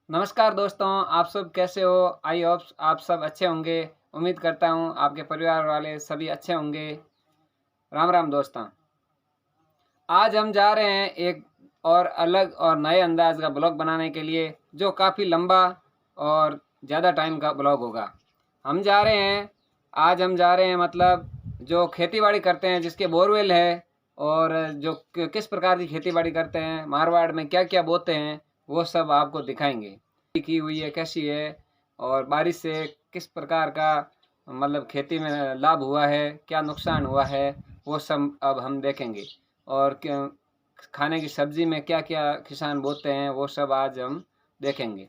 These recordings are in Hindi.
नमस्कार दोस्तों, आप सब कैसे हो? आई होप आप सब अच्छे होंगे। उम्मीद करता हूँ आपके परिवार वाले सभी अच्छे होंगे। राम राम दोस्तों। आज हम जा रहे हैं एक और अलग और नए अंदाज का ब्लॉग बनाने के लिए, जो काफ़ी लंबा और ज़्यादा टाइम का ब्लॉग होगा। आज हम जा रहे हैं मतलब जो खेती बाड़ी करते हैं, जिसके बोरवेल है और जो किस प्रकार की खेती बाड़ी करते हैं, मारवाड़ में क्या क्या बोते हैं, वो सब आपको दिखाएंगे की हुई है, कैसी है और बारिश से किस प्रकार का मतलब खेती में लाभ हुआ है, क्या नुकसान हुआ है, वो सब अब हम देखेंगे। और खाने की सब्जी में क्या क्या किसान बोते हैं, वो सब आज हम देखेंगे।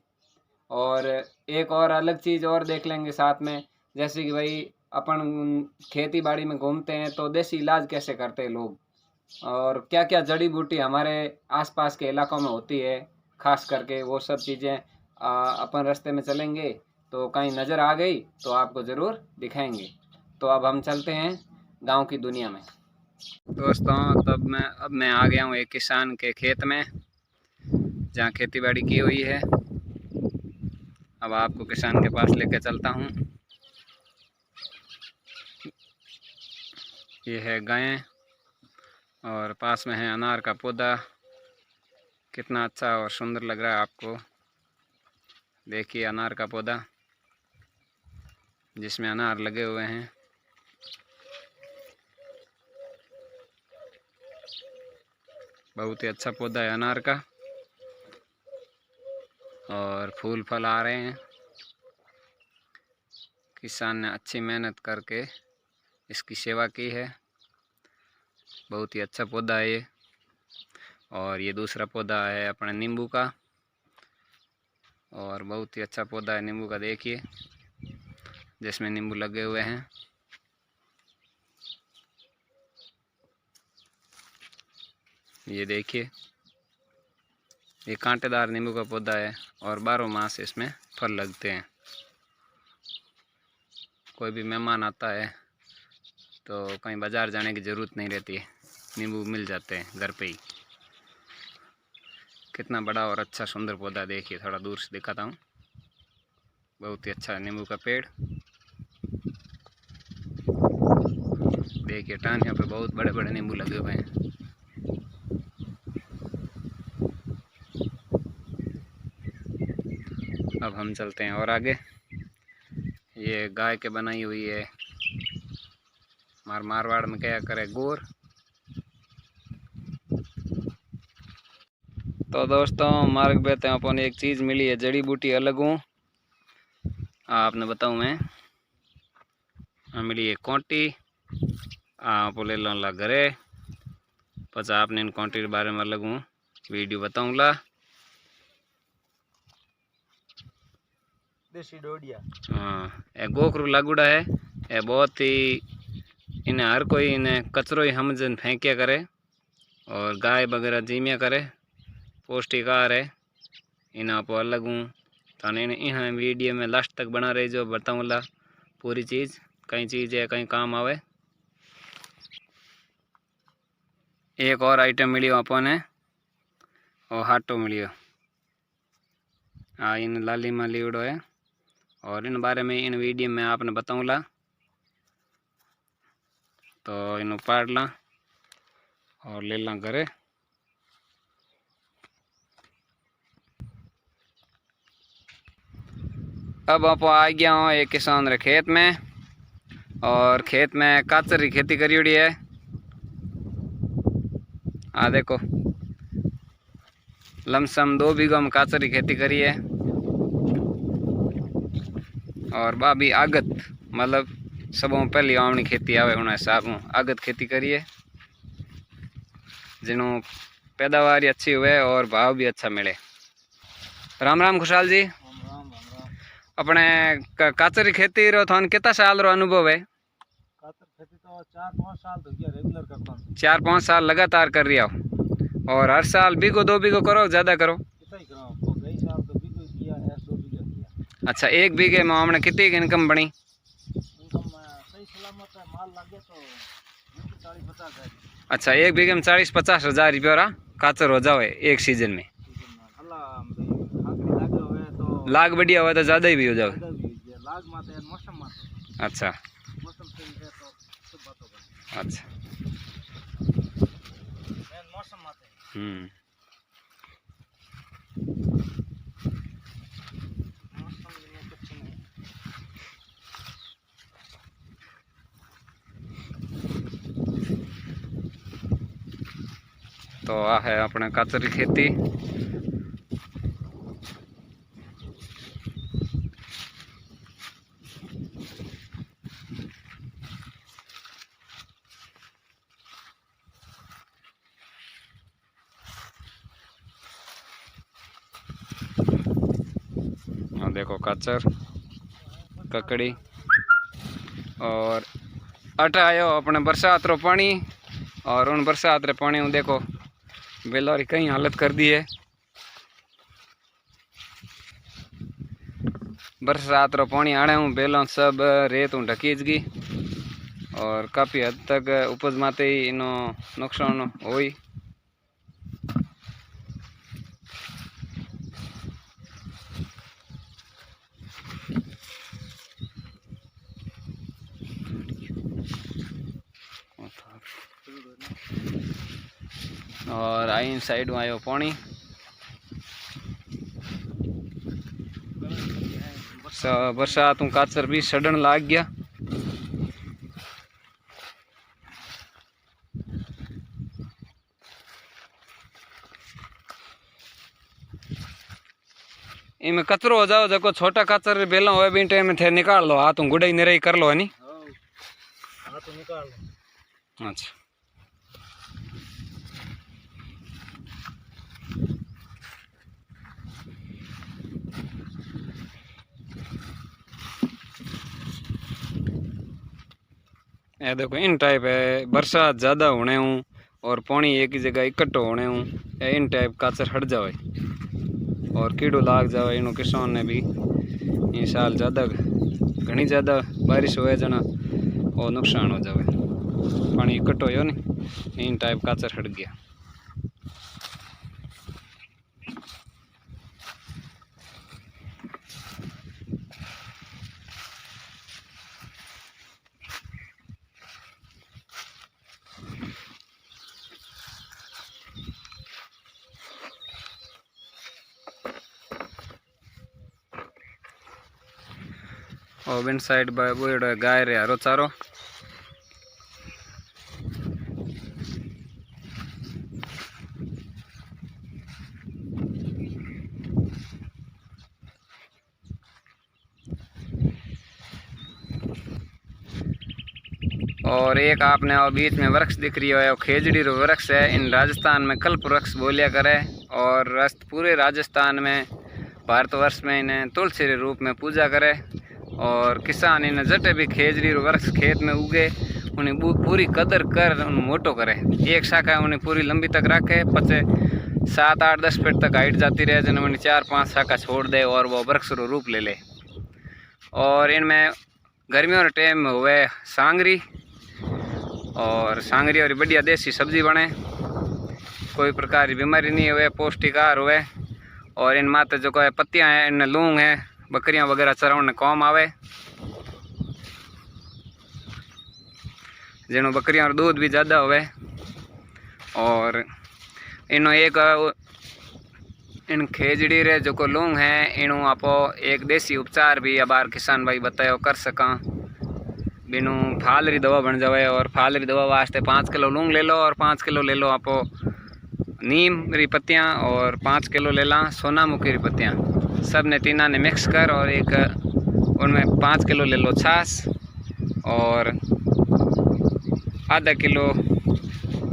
और एक और अलग चीज़ और देख लेंगे साथ में, जैसे कि भाई अपन खेती बाड़ी में घूमते हैं तो देसी इलाज कैसे करते हैं लोग, और क्या क्या जड़ी बूटी हमारे आसपास के इलाकों में होती है खास करके, वो सब चीज़ें अपन रास्ते में चलेंगे तो कहीं नज़र आ गई तो आपको ज़रूर दिखाएंगे। तो अब हम चलते हैं गांव की दुनिया में। दोस्तों, अब मैं आ गया हूँ एक किसान के खेत में, जहाँ खेती बाड़ी की हुई है। अब आपको किसान के पास लेके चलता हूँ। ये है गायें और पास में है अनार का पौधा। कितना अच्छा और सुंदर लग रहा है आपको। देखिए अनार का पौधा जिसमें अनार लगे हुए हैं। बहुत ही अच्छा पौधा है अनार का और फूल फल आ रहे हैं। किसान ने अच्छी मेहनत करके इसकी सेवा की है। बहुत ही अच्छा पौधा है ये। और ये दूसरा पौधा है अपने नींबू का, और बहुत ही अच्छा पौधा है नींबू का। देखिए जिसमें नींबू लगे हुए हैं। ये देखिए, ये कांटेदार नींबू का पौधा है और 12 मास इसमें फल लगते हैं। कोई भी मेहमान आता है तो कहीं बाज़ार जाने की ज़रूरत नहीं रहती है, नींबू मिल जाते हैं घर पे ही। कितना बड़ा और अच्छा सुंदर पौधा, देखिए थोड़ा दूर से दिखाता हूँ। बहुत ही अच्छा नींबू का पेड़। देखिए टहनियों पे बहुत बड़े बड़े नींबू लगे हुए हैं। अब हम चलते हैं और आगे। ये गाय के बनाई हुई है, मारवाड़ में क्या करे, गोर। तो दोस्तों, मार्ग पे अपन एक चीज़ मिली है, जड़ी बूटी अलग हूँ आपने बताऊँ मैं। मिली है कोंटी। आप ले ला घरे, पचा आपने इन कोंटी के बारे में अलग हूँ वीडियो बताऊँगा। देसी डोडिया। हाँ, ये गोखरू लागूड़ा है। ये बहुत ही, इन्हें हर कोई इन्हें कचरो ही हमजन फेंकिया करे और गाय वगैरह जीमिया करे। पौष्टिक आहार है। इन्हें आप अलग हूँ तो इन वीडियो में लास्ट तक बना रही, जो बताऊँगा पूरी चीज़। कई चीज़ है कहीं काम आवे। एक और आइटम मिलियो अपने, और हाटो मिलियो। हाँ, इन लाली में लीवड़ो है और इन बारे में इन वीडियो में आपने बताऊँगा। तो इन पाड़ ला और ले ला घरे। अब आप आ गया हूँ एक किसान रे खेत में, और खेत में काचर की खेती करी हुई है। आ देखो, लमसम 2 बीघा में काचर की खेती करी है। और बाबी आगत मतलब सब पहली आवनी खेती आवे उन हिसाब आगत खेती करी है, जिन्हों पैदावार अच्छी हुए और भाव भी अच्छा मिले। राम राम खुशहाल जी। अपने काचर की खेती रो थान कितना साल रो अनुभव है? कातर खेती तो 4-5 साल तो गया रेगुलर करता हूं। 4-5 साल लगातार कर रहा हो, और हर साल बीघो 2 बीघो करो, ज़्यादा करो? कितना ही कराओ, तो गई साल तो बीघो किया, ऐसे 2 बीघा किया। अच्छा, 1 बीघे में हमने कितनी इनकम बनी? इनकम सही सलामत है, माल लगे तो 40-50 हज़ार। अच्छा, 1 बीघे में 40-50 हज़ार रुपया काचर हो जाओ एक सीजन में। हल्ला आखिरी लागे हुए लाग बढ़िया हुआ तो ज़्यादा ही भी हो जाए। ज़्यादा भी जे लाग माते और मौसम माते। अच्छा मौसम सही है तो सब बातों बने। अच्छा। मेन मौसम माते। मौसम में कुछ नहीं। तो आ है अपने काचर की खेती। देखो काचर ककड़ी और अटा आयो अपने बरसात रो पानी। और उन बरसात रे पानी में देखो बेलोरी कहीं हालत कर दी है। बरसात रो पानी आने हूँ बेलों सब रेत हूँ ढकीज गई और काफ़ी हद तक उपज माते ही इनो नुकसान हुई। और आई साइड में आयो पानी। बरसात में काचर भी सड़न लाग गया। इनमें कचरो हो जाओ जो छोटा काचर बेला हो भी टाइम थे निकाल लो हाथ गुड़ाई निराई कर लो है नी। हाथ निकाल लो। अच्छा ये देखो इन टाइप है बरसात ज़्यादा होने हूँ और पानी एक ही जगह इकट्ठा होने हूँ इन टाइप काचर हट जाए और कीड़ो लाग जाए। इन किसान ने भी इस साल ज़्यादा घनी ज़्यादा बारिश हो जना और नुकसान हो जाए। पानी इकट्ठो हो नहीं इन टाइप काचर हट गया। और विंड साइड वो गाय रे हरो चारो। और एक आपने और बीच में वृक्ष दिख रही है खेजड़ी रो वृक्ष है। इन राजस्थान में कल्प वृक्ष बोलिया करे और पूरे राजस्थान में भारतवर्ष में इन्हें तुलसी के रूप में पूजा करे। और किसान इन्हें जटे भी खेजड़ी रो वृक्ष खेत में उगे उन्हें पूरी कदर कर उन्हें मोटो करे। एक शाखा उन्हें पूरी लंबी तक रखे पचे 7, 8, 10 फीट तक हाइट जाती रहे जिन्हें उन्हें 4, 5 शाखा छोड़ दे और वो वृक्ष रो रूप ले ले। और इनमें गर्मियों के टाइम में हुए सांगरी और सांगरी और बढ़िया देसी सब्जी बने। कोई प्रकार की बीमारी नहीं हुए पौष्टिक आहार हुए। और इन माते जो है पत्तियां हैं इन लूंग है बकरियां वगैरह चराने काम आवे जिन्हों बकरियां और दूध भी ज़्यादा हुए। और इन्हों एक इन खेजड़ी रे जो को लूंग है इनू आपो एक देसी उपचार भी अबार किसान भाई बतायो कर सका। बिनू फाल री दवा बन जावे और फाल री दवा वास्ते 5 किलो लूंग ले लो और 5 किलो ले लो आपो नीम री पत्तियाँ और 5 किलो ले ला सोनामुखी री पत्तियाँ सब ने तीना ने मिक्स कर और एक उनमें 5 किलो ले लो छाछ और आधा किलो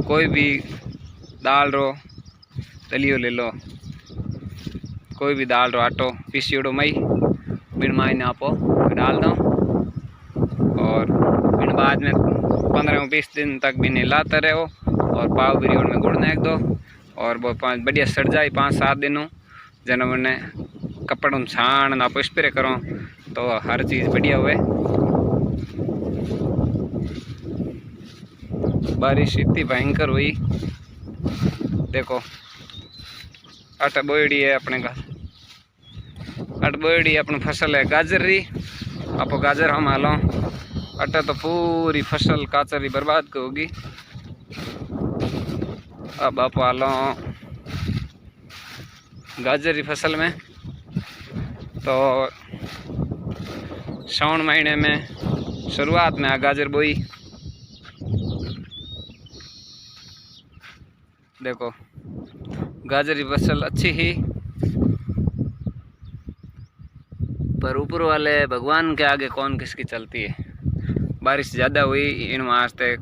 कोई भी दाल रो दलियो ले लो कोई भी दाल रो आटो पीसीड़ो मई बिन मायने आपो डाल दो। और बिन बाद में 15-20 दिन तक भी लाते रहो और पाव बिरी उनमें गुड़ नाक दो और वो बढ़िया सड़ जाए 5-7 दिनों जन उन्हें कपड़ों छान आप स्प्रे करो तो हर चीज़ बढ़िया हुए। बारिश इतनी भयंकर हुई देखो आटा बोईडी है अपने घर। अट बोड़ी अपनी फसल है गाजर री। आप गाजर हम हालो अट तो पूरी फसल काचर री बर्बाद होगी। अब आप हालो गाजर री फसल में तो श्रावण महीने में शुरुआत में आ गाजर बोई। देखो गाजर की फसल अच्छी ही, पर ऊपर वाले भगवान के आगे कौन किसकी चलती है। बारिश ज़्यादा हुई इन वास्ते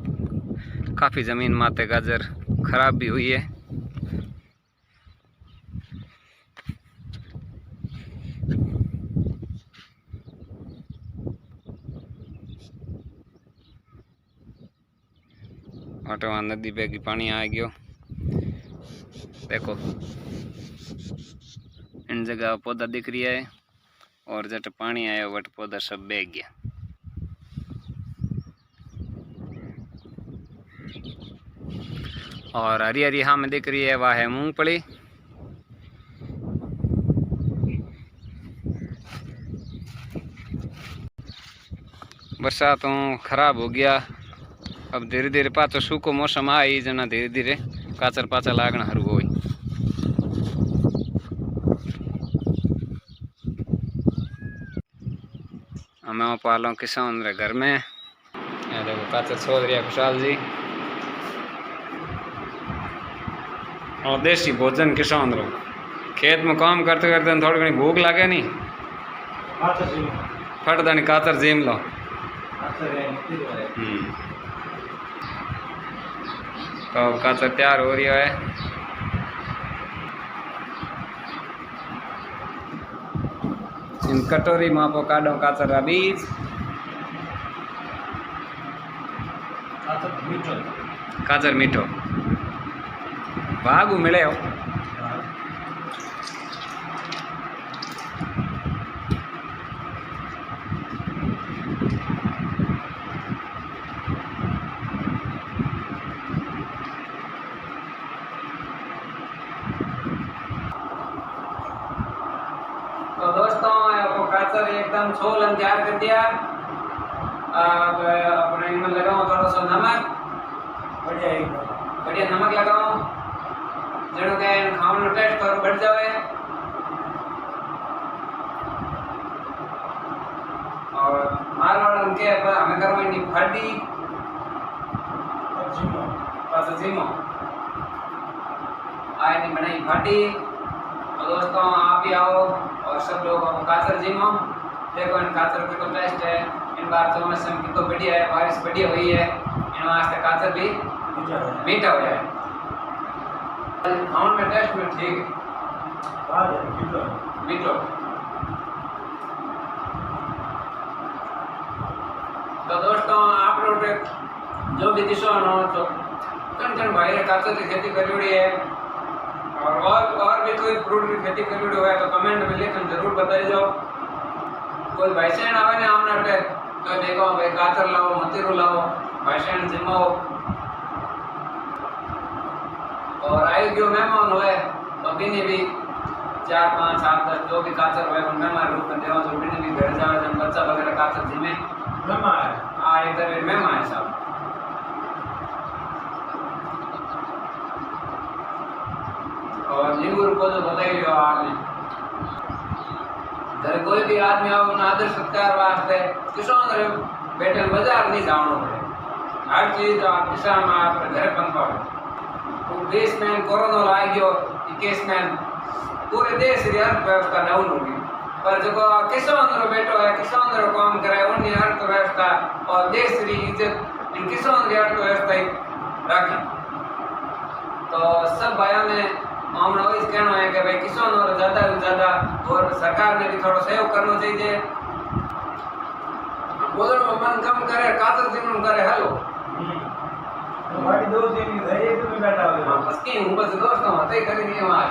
काफ़ी ज़मीन माते गाजर खराब भी हुई है। ऑटो नदी पे की पानी आ गयो। देखो इन जगह पौधा दिख रही है और जट पानी आया वट पौधा सब बह गया। और हरी हरी हाँ में दिख रही है वह है मूंगफली। बरसात खराब हो गया। अब धीरे धीरे पाचो सूखो मौसम आई जना धीरे धीरे काचर पाचा लागना हर हो। हमें पालो किसान रे घर में। ये देखो काचर छोड़ रही है खुशहाल जी। और देसी भोजन किसान रो खेत में काम करते करते थोड़ी घनी भूख लगे नहीं फट दानी काचर जीम लो। तो काचर तैयार हो रही है। इन कटोरी में आपको काटो काचर का बीज। काचर मीठो भागू मिले हो। तो दोस्तों आपको काचर एकदम छोलन तैयार कर दिया। अब अपने इनमें लगाओ थोड़ा सा नमक, बढ़िया नमक लगाओ जड़ो के खाने टेस्ट थोड़ा बढ़ जाए। और मारवाड़ उनके हमें करवानी फटी बस जीमो आए नहीं बनाई फटी। तो दोस्तों आप भी आओ और सब लोग काचर जीमो। देखो इन काचर की तो टेस्ट है। इन बार तो मौसम की तो बढ़िया है, बारिश बढ़िया हुई है, इन वास्ते काचर भी मीठा हो जाए। खाने में टेस्ट में ठीक है मीठो। तो दोस्तों आप लोग जो भी किसान हो तो कन भाई ने काचर की खेती करी है और भी कोई फ्रूट की खेती करी हुआ है तो कमेंट में लिखकर जरूर बताइए। कोई भाईसैन आवे ने आमने अटे तो देखो भाई काचर लाओ मतीरू लाओ भाईसैन जिमाओ। और आयु जो मेहमान हुए तो बिनी भी 4 5 7 10 जो भी काचर हुए उन मेहमान रूप में देवा जो बिनी भी घर जावे जब बच्चा वगैरह काचर जिमे मेहमान है आ इधर मेहमान है साहब। और नींबू को जो बताइए आपने घर कोई भी आदमी आओ ना आदर सत्कार वास्ते किसान रे बैठे बाजार नहीं जाना पड़े। हर चीज आप किसान में आप घर बन पाओ। तो देश में कोरोना आ गयो 21 में पूरे देश की अर्थव्यवस्था डाउन होगी। पर जो किसान रो बैठो है किसान रो काम करे उन्हीं अर्थव्यवस्था और देश की इज्जत इन किसान की अर्थव्यवस्था ही रखी। तो सब भाइयों ने हमने वही कहना है कि भाई किसानों को ज़्यादा से ज़्यादा और सरकार ने भी थोड़ा सहयोग करना चाहिए। बोलने में मन कम करे काचर जीवन करे हेलो हमारी दो दिन रही तो मैं बैठा हुआ हां बस की हूं बस दोस्तों होते करी नहीं हमार।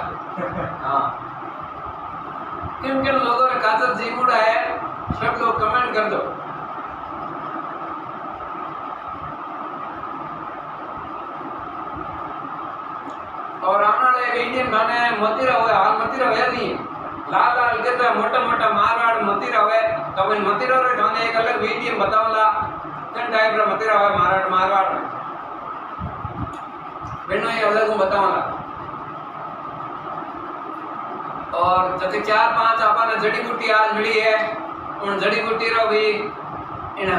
हां किन किन लोगों ने काचर जीवन है सब लोग कमेंट कर दो। और आने वाले इंडियन गाने मतीरा हुआ हाल मतीरा हुआ नहीं लाल लाल गिरता मोटा मोटा मारवाड़ मतीरा हुए तो अपन मतीरा रे ढोने एक अलग वीडियो बताऊंगा कौन टाइप रा मतीरा हुए मारवाड़ मारवाड़ बिनो ये अलग हूं बताऊंगा। और जैसे 4-5 अपन जड़ी बूटी आज मिली है उन जड़ी बूटी रो भी इन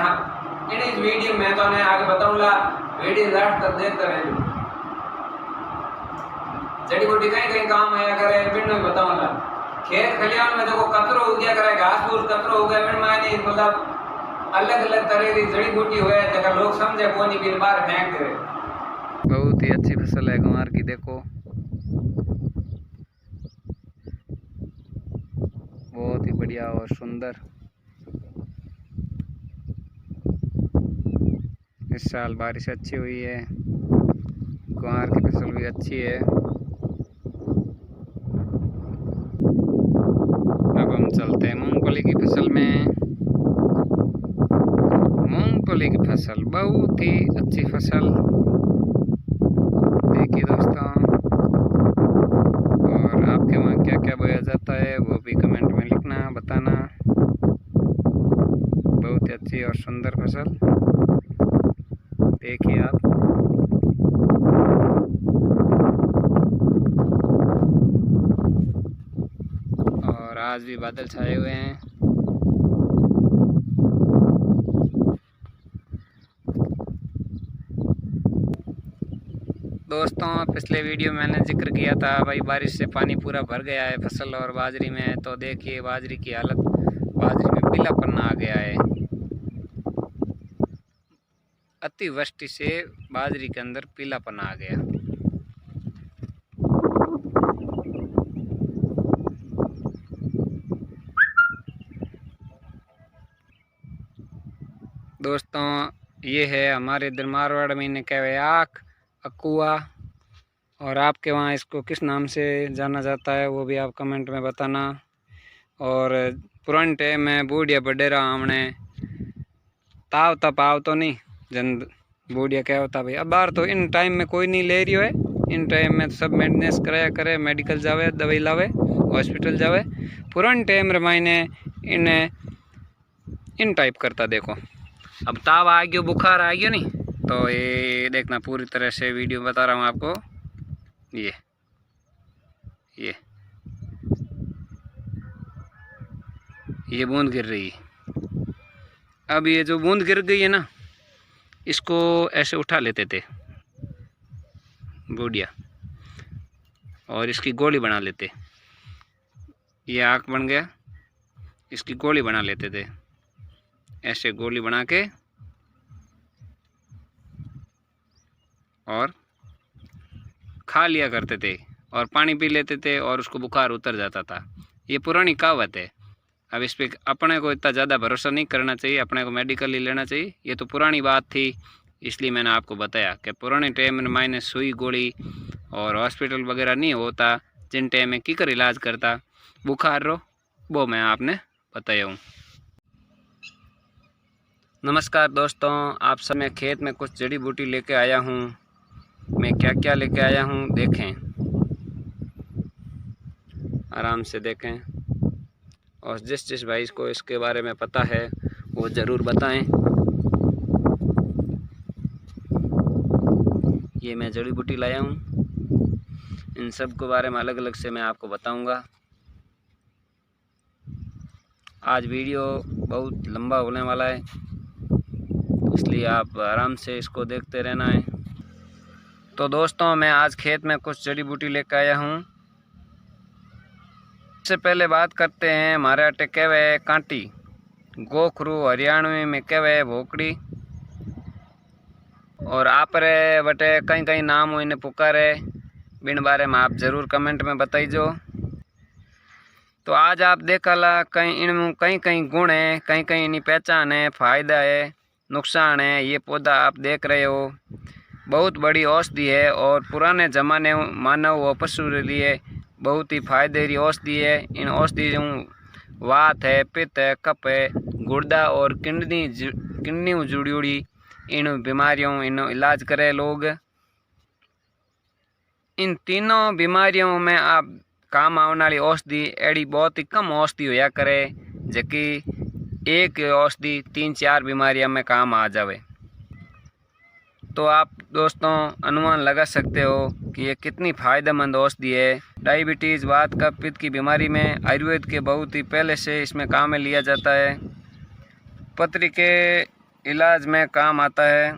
इस वीडियो में तो मैं आगे बताऊंगा वीडियो लास्ट तक देखते रहना। जड़ी बूटी कहीं कहीं काम आया करे बिन में बताऊंगा। खेत खलियान में देखो कचरो हो गया करे घास फूस कचरो हो गया बिन मायने मतलब अलग अलग तरह की जड़ी बूटी हुए जगह लोग समझे को नहीं बिन बार फेंक दे। बहुत ही अच्छी फसल है गंवार की, देखो बहुत ही बढ़िया और सुंदर। इस साल बारिश अच्छी हुई है, गंवार की फसल भी अच्छी है। अब हम चलते हैं मूंगफली की फसल में। मूंगफली की फसल बहुत ही अच्छी फसल, देखिए दोस्तों। और आपके वहाँ क्या क्या बोया जाता है वो भी कमेंट में लिखना, बताना। बहुत ही अच्छी और सुंदर फसल देखिए आप। और आज भी बादल छाए हुए हैं। दोस्तों पिछले वीडियो में मैंने जिक्र किया था भाई बारिश से पानी पूरा भर गया है फसल और बाजरी में, तो देखिए बाजरी की हालत, बाजरी में पीलापन आ गया है। अतिवृष्टि से बाजरी के अंदर पीलापन आ गया। दोस्तों ये है हमारे इधर मारवाड़ में इन्हें कहवे आख अकुआ, और आपके वहाँ इसको किस नाम से जाना जाता है वो भी आप कमेंट में बताना। और पुराने टाइम में बूढ़िया बडेरा हमने ताव तप आव तो नहीं जन बूढ़िया क्या होता भाई। अब बार तो इन टाइम में कोई नहीं ले रही है, इन टाइम में सब मेंटेनेंस कराया करे, मेडिकल जावे, दवाई लावे, हॉस्पिटल जावे। पुराने टाइम रे मायने इन्हें इन टाइप करता। देखो अब ताव आ गयो, बुखार आ गयो नहीं, तो ये देखना पूरी तरह से वीडियो बता रहा हूँ आपको। ये बूंद गिर रही है। अब ये जो बूंद गिर गई है ना, इसको ऐसे उठा लेते थे बूढ़िया और इसकी गोली बना लेते। ये आँख बन गया, इसकी गोली बना लेते थे। ऐसे गोली बना के और खा लिया करते थे और पानी पी लेते थे और उसको बुखार उतर जाता था। ये पुरानी कहावत है। अब इस पर अपने को इतना ज़्यादा भरोसा नहीं करना चाहिए, अपने को मेडिकल ही लेना चाहिए। ये तो पुरानी बात थी, इसलिए मैंने आपको बताया कि पुराने टाइम में मायने सुई गोली और हॉस्पिटल वगैरह नहीं होता, जिन टाइम में कीकर इलाज करता बुखार रो, वो मैं आपने बताया हूँ। नमस्कार दोस्तों, आप सब मैं खेत में कुछ जड़ी बूटी लेके आया हूँ। मैं क्या क्या लेके आया हूँ देखें, आराम से देखें। और जिस भाई को इसके बारे में पता है वो ज़रूर बताएं। ये मैं जड़ी बूटी लाया हूँ, इन सब के बारे में अलग अलग से मैं आपको बताऊंगा। आज वीडियो बहुत लंबा होने वाला है, इसलिए आप आराम से इसको देखते रहना है। तो दोस्तों मैं आज खेत में कुछ जड़ी बूटी लेकर आया हूँ। सबसे पहले बात करते हैं हमारे अटे कहवे कांटी, गोखरू हरियाणवी में कहवे भोकड़ी, और आप रे बटे कई कई नाम हो इन्हें पुकारे, बिन बारे में आप ज़रूर कमेंट में बताइजो। तो आज आप देखा ला कहीं इन कई कई गुण है, कहीं कहीं इनकी पहचान है, फ़ायदा है, नुकसान है। ये पौधा आप देख रहे हो बहुत बड़ी औषधि है और पुराने ज़माने मानव व पशु के लिए बहुत ही फायदे की औषधि है। इन औषधि वात है, पित्त है, कफ है, गुर्दा और किडनी जुड़ी उड़ी इन बीमारियों इन इलाज करे लोग। इन तीनों बीमारियों में आप काम आने वाली औषधि एड़ी बहुत ही कम औषधि होया करे जबकि एक औषधि 3-4 बीमारियों में काम आ जावे। तो आप दोस्तों अनुमान लगा सकते हो कि ये कितनी फ़ायदेमंद औषधि है। डायबिटीज़, वात, कफ, पित्त की बीमारी में आयुर्वेद के बहुत ही पहले से इसमें काम में लिया जाता है। पथरी के इलाज में काम आता है,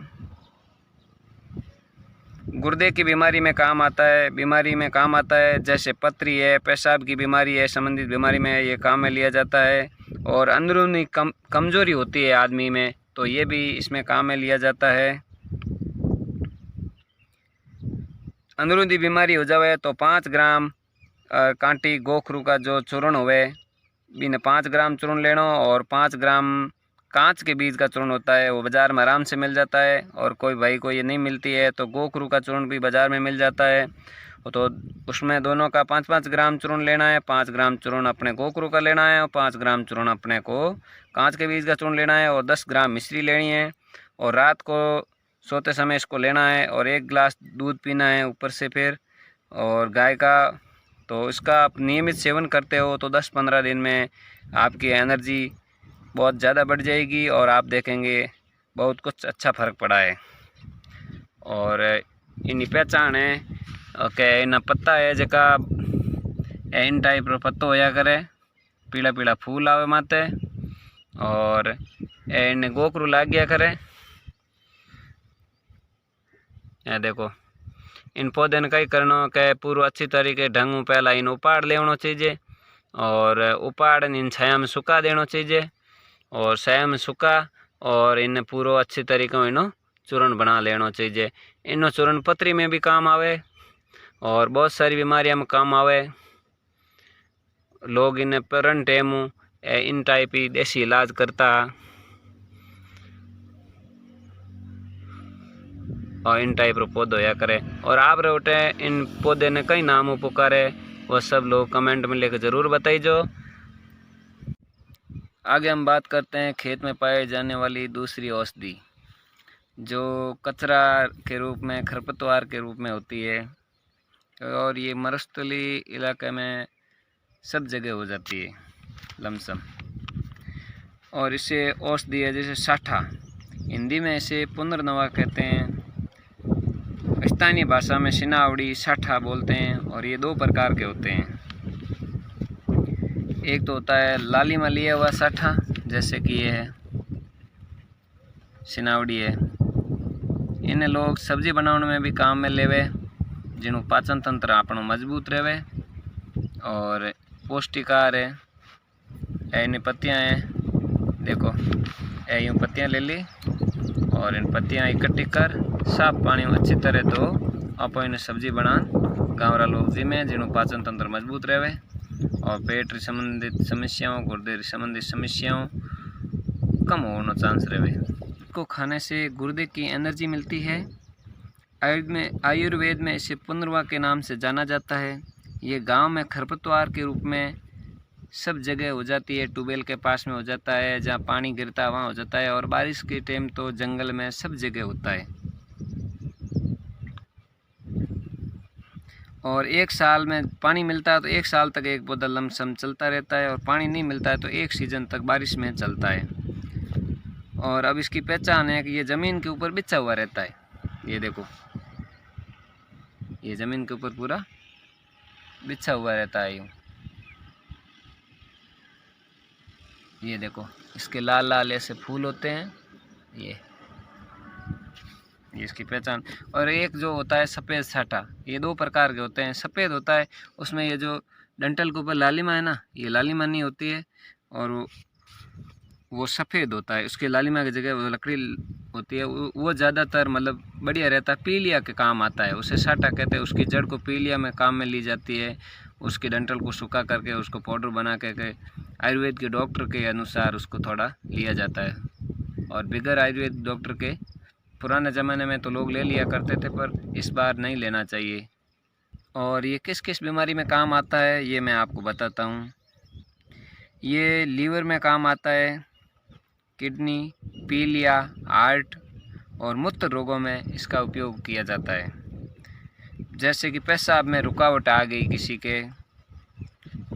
गुर्दे की बीमारी में काम आता है, जैसे पथरी है, पेशाब की बीमारी है, संबंधित बीमारी में ये काम में लिया जाता है। और अंदरूनी कमजोरी होती है आदमी में तो ये भी इसमें काम में लिया जाता है। अंदरूनी बीमारी हो जावे तो 5 ग्राम कांटी गोखरू का जो चूर्ण होवे बिन 5 ग्राम चूर्ण लेनो, और 5 ग्राम कांच के बीज का चूर्ण होता है वो बाज़ार में आराम से मिल जाता है। और कोई भाई को ये नहीं मिलती है तो गोखरू का चूर्ण भी बाज़ार में मिल जाता है। तो उसमें दोनों का 5-5 ग्राम चूर्ण लेना है। 5 ग्राम चूर्ण अपने गोखरू का लेना है और 5 ग्राम चूर्ण अपने को कांच के बीज का चूर्ण लेना है, और 10 ग्राम मिश्री लेनी है। और रात को सोते समय इसको लेना है और 1 गिलास दूध पीना है ऊपर से फिर, और गाय का। तो इसका आप नियमित सेवन करते हो तो 10-15 दिन में आपकी एनर्जी बहुत ज़्यादा बढ़ जाएगी और आप देखेंगे बहुत कुछ अच्छा फ़र्क पड़ा है। और इनकी पहचान है कि इन पत्ता है जका इन टाइप रो पत्तो होया करे, पीला पीला फूल आवे माते, और इन गोखरू लाग गया करे। ये देखो इन पौधे ने कई करना के पूरा अच्छी तरीके ढंग पहला इन उपाड़ लेना चाहिए, और उपाड़ इन छाया में सुखा देना चाहिए, और छाया में सुखा और इन पूरा अच्छी तरीके इनो चूर्ण बना लेना चाहिए। इनो चूर्ण पथरी में भी काम आवे और बहुत सारी बीमारियों में काम आवे। लोग इन परन टेम इन टाइप ही देसी इलाज करता और इन टाइप रो पौधो होया करे। और आप रोटे इन पौधे ने कई नाम पुकारे वो सब लोग कमेंट में लेकर ज़रूर बताइए। आगे हम बात करते हैं खेत में पाए जाने वाली दूसरी औषधि जो कचरा के रूप में, खरपतवार के रूप में होती है, और ये मरुस्थली इलाके में सब जगह हो जाती है लमसम। और इसे औषधि है जैसे साठा, हिंदी में इसे पुनर्नवा कहते हैं, स्थानीय भाषा में सिनावड़ी साठा बोलते हैं। और ये 2 प्रकार के होते हैं। एक तो होता है लाली में लिया हुआ साठा, जैसे कि ये है सिनावड़ी है। इन्हें लोग सब्जी बनाने में भी काम में लेवे, जिन्हों पाचन तंत्र अपनों मजबूत रहे और पौष्टिक आहार है। इन पत्तियाँ हैं, देखो यूँ पत्तियाँ ले ली और इन पत्तियाँ इकट्ठी कर साफ पानी में अच्छी तरह धो आप इन्हें सब्जी बना गाँवरा लोग जिम्मे जिन्हों पाचन तंत्र मजबूत रहे और पेट संबंधित समस्याओं, गुर्दे संबंधित समस्याओं कम होने चांस रहे। इसको खाने से गुर्दे की एनर्जी मिलती है। आयुर्वेद में इसे पुनर्वा के नाम से जाना जाता है। ये गांव में खरपतवार के रूप में सब जगह हो जाती है, ट्यूबवेल के पास में हो जाता है, जहाँ पानी गिरता है वहाँ हो जाता है, और बारिश के टाइम तो जंगल में सब जगह होता है। और 1 साल में पानी मिलता है तो 1 साल तक एक पौधा लमसम चलता रहता है, और पानी नहीं मिलता है तो 1 सीजन तक बारिश में चलता है। और अब इसकी पहचान है कि ये ज़मीन के ऊपर बिछा हुआ रहता है। ये देखो ये ज़मीन के ऊपर पूरा बिछा हुआ रहता है। ये देखो इसके लाल लाल ऐसे फूल होते हैं, ये इसकी पहचान। और एक जो होता है सफ़ेद साठा, ये 2 प्रकार के होते हैं। सफ़ेद होता है उसमें ये जो डंठल के ऊपर लालिमा है ना, ये लालिमा नहीं होती है, और वो सफ़ेद होता है। उसके लालिमा की जगह वो लकड़ी होती है, वो ज़्यादातर मतलब बढ़िया रहता है, पीलिया के काम आता है, उसे साठा कहते हैं। उसकी जड़ को पीलिया में काम में ली जाती है। उसके डंठल को सूखा करके उसको पाउडर बना के आयुर्वेद के डॉक्टर के अनुसार उसको थोड़ा लिया जाता है। और बगैर आयुर्वेद डॉक्टर के पुराने ज़माने में तो लोग ले लिया करते थे, पर इस बार नहीं लेना चाहिए। और ये किस किस बीमारी में काम आता है ये मैं आपको बताता हूँ। ये लीवर में काम आता है, किडनी, पीलिया, हार्ट और मूत्र रोगों में इसका उपयोग किया जाता है। जैसे कि पेशाब में रुकावट आ गई किसी के,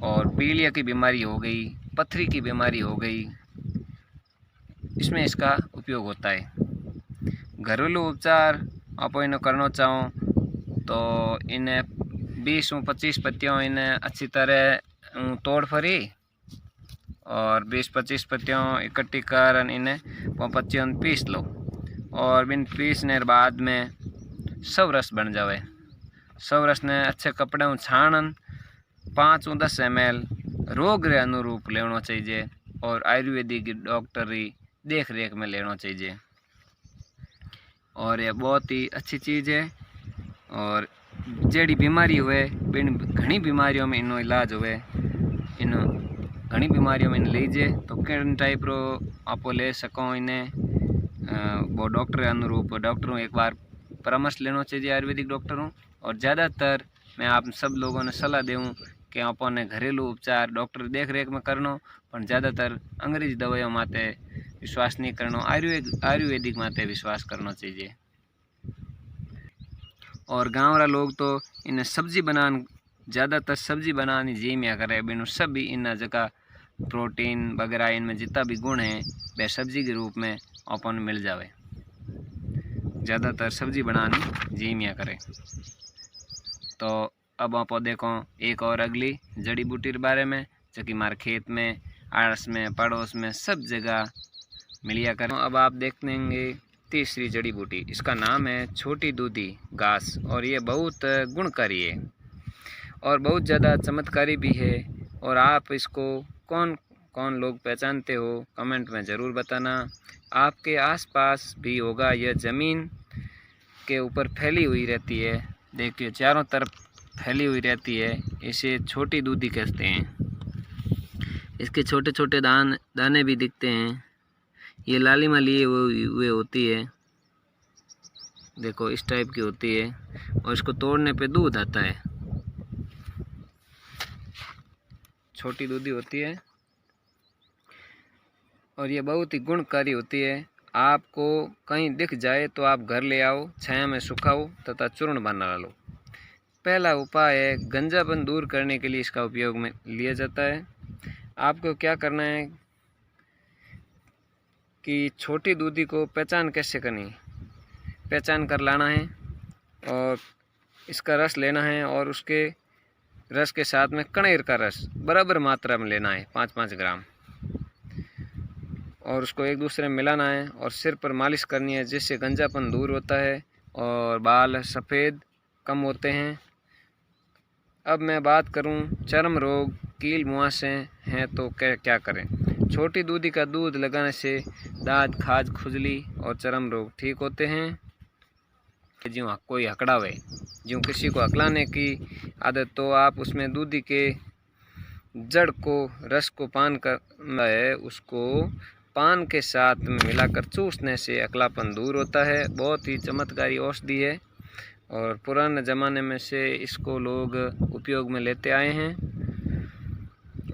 और पीलिया की बीमारी हो गई, पथरी की बीमारी हो गई, इसमें इसका उपयोग होता है। घरेलू उपचार आप इन्हें करना चाहो तो इन्हें 20-25 पत्तियों इन्हें अच्छी तरह तोड़ फरी और 20-25 पत्तियों इकट्ठी कर इन्हें पत्तियों पीस लो और बिन पीसने बाद में सब रस बन जावे। सब रस ने अच्छे कपड़े में छाणन 5-10 ml रोग रे अनुरूप लेना चाहिए और आयुर्वेदिक डॉक्टरी देख रेख में लेना चाहिए। और यह बहुत ही अच्छी चीज़ है। और जेड़ी बीमारी हुए बिन घनी बीमारियों में इनो इलाज हुए, इन घनी बीमारियों में लीजिए तो किन टाइप रो आप ले सको इन्हें वो डॉक्टर अनुरूप डॉक्टरों एक बार परामर्श लेना चाहिए आयुर्वेदिक डॉक्टरों। और ज़्यादातर मैं आप सब लोगों ने सलाह दूँ कि आपने घरेलू उपचार डॉक्टर देख रेख में करनो, पर ज़्यादातर अंग्रेजी दवाइयों माते विश्वास नहीं करना, आयुर्वेदिक माते विश्वास करना चाहिए। और गाँव वाला लोग तो इन्हें सब्जी बनान ज़्यादातर सब्जी बनानी जीमिया करे, बिनु सब भी इन जगह प्रोटीन वगैरह इनमें जितना भी गुण है वह सब्जी के रूप में अपन मिल जावे। ज़्यादातर सब्जी बनानी जीमिया करे। तो अब आप देखो एक और अगली जड़ी बूटी के बारे में जो कि हमारे खेत में, आड़स में, पड़ोस में सब जगह मिलिया करें। अब आप देख लेंगे तीसरी जड़ी बूटी, इसका नाम है छोटी दूधी घास और ये बहुत गुणकारी है और बहुत ज़्यादा चमत्कारी भी है। और आप इसको कौन कौन लोग पहचानते हो कमेंट में ज़रूर बताना। आपके आसपास भी होगा, यह ज़मीन के ऊपर फैली हुई रहती है, देखिए चारों तरफ फैली हुई रहती है। इसे छोटी दूधी कहते हैं। इसके छोटे छोटे दाने भी दिखते हैं। ये लालिमा लिए हुए होती है, देखो इस टाइप की होती है और इसको तोड़ने पे दूध आता है। छोटी दूधी होती है और ये बहुत ही गुणकारी होती है। आपको कहीं दिख जाए तो आप घर ले आओ, छाया में सुखाओ तथा चूर्ण बना लो। पहला उपाय है गंजापन दूर करने के लिए इसका उपयोग में लिया जाता है। आपको क्या करना है कि छोटी दूधी को पहचान कैसे करनी, पहचान कर लाना है और इसका रस लेना है और उसके रस के साथ में कनेर का रस बराबर मात्रा में लेना है 5-5 ग्राम और उसको एक दूसरे में मिलाना है और सिर पर मालिश करनी है, जिससे गंजापन दूर होता है और बाल सफ़ेद कम होते हैं। अब मैं बात करूं चर्म रोग, कील मुहासे हैं तो क्या करें। छोटी दूधी का दूध लगाने से दांत, खाज, खुजली और चर्म रोग ठीक होते हैं। जो कोई हकड़ावे, जो किसी को हकलाने की आदत, तो आप उसमें दूधी के जड़ को रस को पान करना है, उसको पान के साथ में मिलाकर चूसने से अकलापन दूर होता है। बहुत ही चमत्कारी औषधि है और पुराने ज़माने में से इसको लोग उपयोग में लेते आए हैं।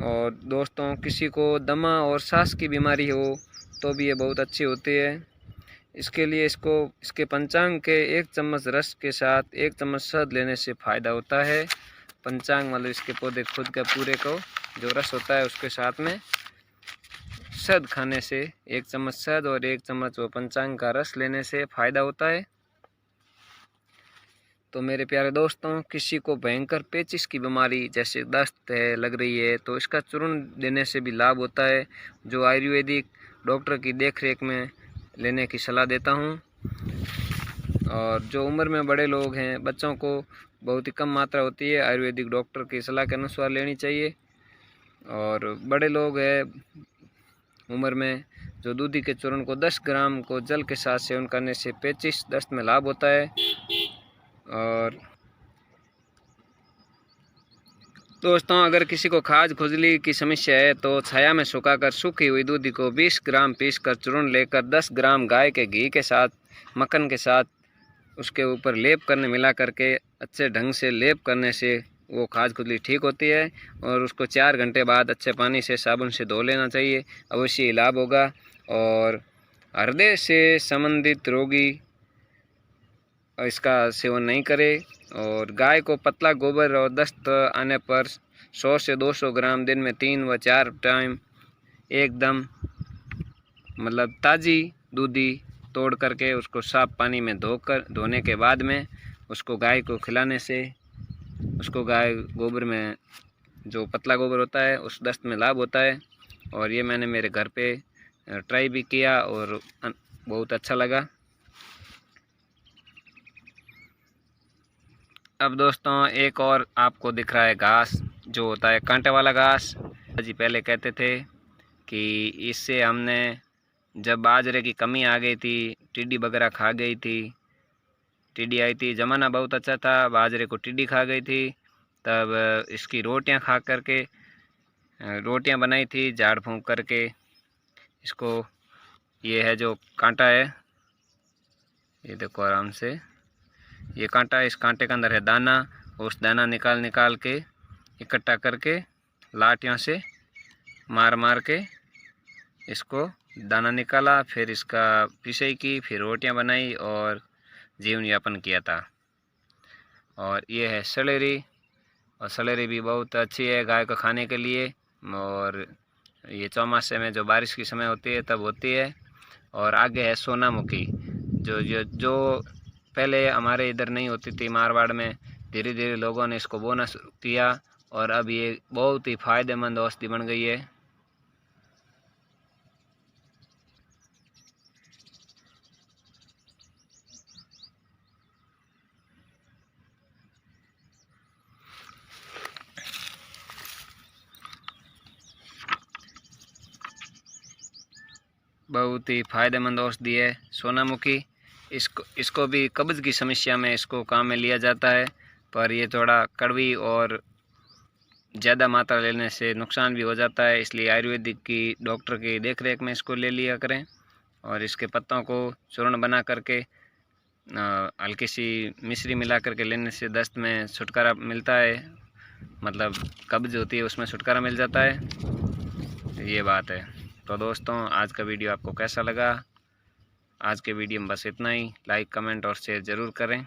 और दोस्तों किसी को दमा और सांस की बीमारी हो तो भी ये बहुत अच्छी होती है। इसके लिए इसके पंचांग के 1 चम्मच रस के साथ 1 चम्मच शहद लेने से फ़ायदा होता है। पंचांग मतलब इसके पौधे खुद का पूरे को जो रस होता है उसके साथ में शहद खाने से 1 चम्मच शहद और 1 चम्मच वो पंचांग का रस लेने से फ़ायदा होता है। तो मेरे प्यारे दोस्तों, किसी को भयंकर पेचिश की बीमारी जैसे दस्त है लग रही है तो इसका चूर्ण देने से भी लाभ होता है, जो आयुर्वेदिक डॉक्टर की देखरेख में लेने की सलाह देता हूँ। और जो उम्र में बड़े लोग हैं, बच्चों को बहुत ही कम मात्रा होती है, आयुर्वेदिक डॉक्टर की सलाह के अनुसार लेनी चाहिए। और बड़े लोग हैं उम्र में, जो दूधी के चूर्ण को 10 ग्राम को जल के साथ सेवन करने से पेचिश दस्त में लाभ होता है। और दोस्तों अगर किसी को खाज खुजली की समस्या है तो छाया में सुखाकर सूखी हुई दूधी को 20 ग्राम पीसकर चूर्ण लेकर 10 ग्राम गाय के घी के साथ मक्खन के साथ उसके ऊपर लेप करने मिला करके अच्छे ढंग से लेप करने से वो खाज खुजली ठीक होती है। और उसको 4 घंटे बाद अच्छे पानी से साबुन से धो लेना चाहिए, अवश्य लाभ होगा। और हृदय से संबंधित रोगी इसका सेवन नहीं करे। और गाय को पतला गोबर और दस्त आने पर 100 से 200 ग्राम दिन में 3 व 4 टाइम एकदम मतलब ताज़ी दूधी तोड़ करके उसको साफ पानी में धोने के बाद में उसको गाय को खिलाने से उसको गाय गोबर में जो पतला गोबर होता है उस दस्त में लाभ होता है। और ये मैंने मेरे घर पे ट्राई भी किया और बहुत अच्छा लगा। अब दोस्तों एक और आपको दिख रहा है घास जो होता है कांटे वाला घास। जी पहले कहते थे कि इससे हमने जब बाजरे की कमी आ गई थी, टिड्डी वगैरह खा गई थी, टिड्डी आई थी, ज़माना बहुत अच्छा था, बाजरे को टिड्डी खा गई थी, तब इसकी रोटियां खा करके रोटियां बनाई थी झाड़ फूंक करके। इसको ये है जो कांटा है, ये देखो आराम से, ये कांटा है, इस कांटे के अंदर है दाना। उस दाना निकाल के इकट्ठा करके लाठियों से मार के इसको दाना निकाला, फिर इसका पिसाई की, फिर रोटियां बनाई और जीवन यापन किया था। और ये है सलेरी, और सलेरी भी बहुत अच्छी है गाय को खाने के लिए। और ये चौमासे में जो बारिश की समय होती है तब होती है। और आगे है सोनामुखी जो पहले हमारे इधर नहीं होती थी, मारवाड़ में। धीरे धीरे लोगों ने इसको बोना शुरू किया और अब ये बहुत ही फायदेमंद औषधि बन गई है। बहुत ही फायदेमंद औषधि है सोनामुखी। इसको भी कब्ज़ की समस्या में इसको काम में लिया जाता है, पर ये थोड़ा कड़वी और ज़्यादा मात्रा लेने से नुकसान भी हो जाता है, इसलिए आयुर्वेदिक की डॉक्टर की देखरेख में इसको ले लिया करें। और इसके पत्तों को चूर्ण बना करके हल्की सी मिश्री मिला करके लेने से दस्त में छुटकारा मिलता है, मतलब कब्ज़ होती है उसमें छुटकारा मिल जाता है, ये बात है। तो दोस्तों आज का वीडियो आपको कैसा लगा? आज के वीडियो में बस इतना ही। लाइक कमेंट और शेयर ज़रूर करें।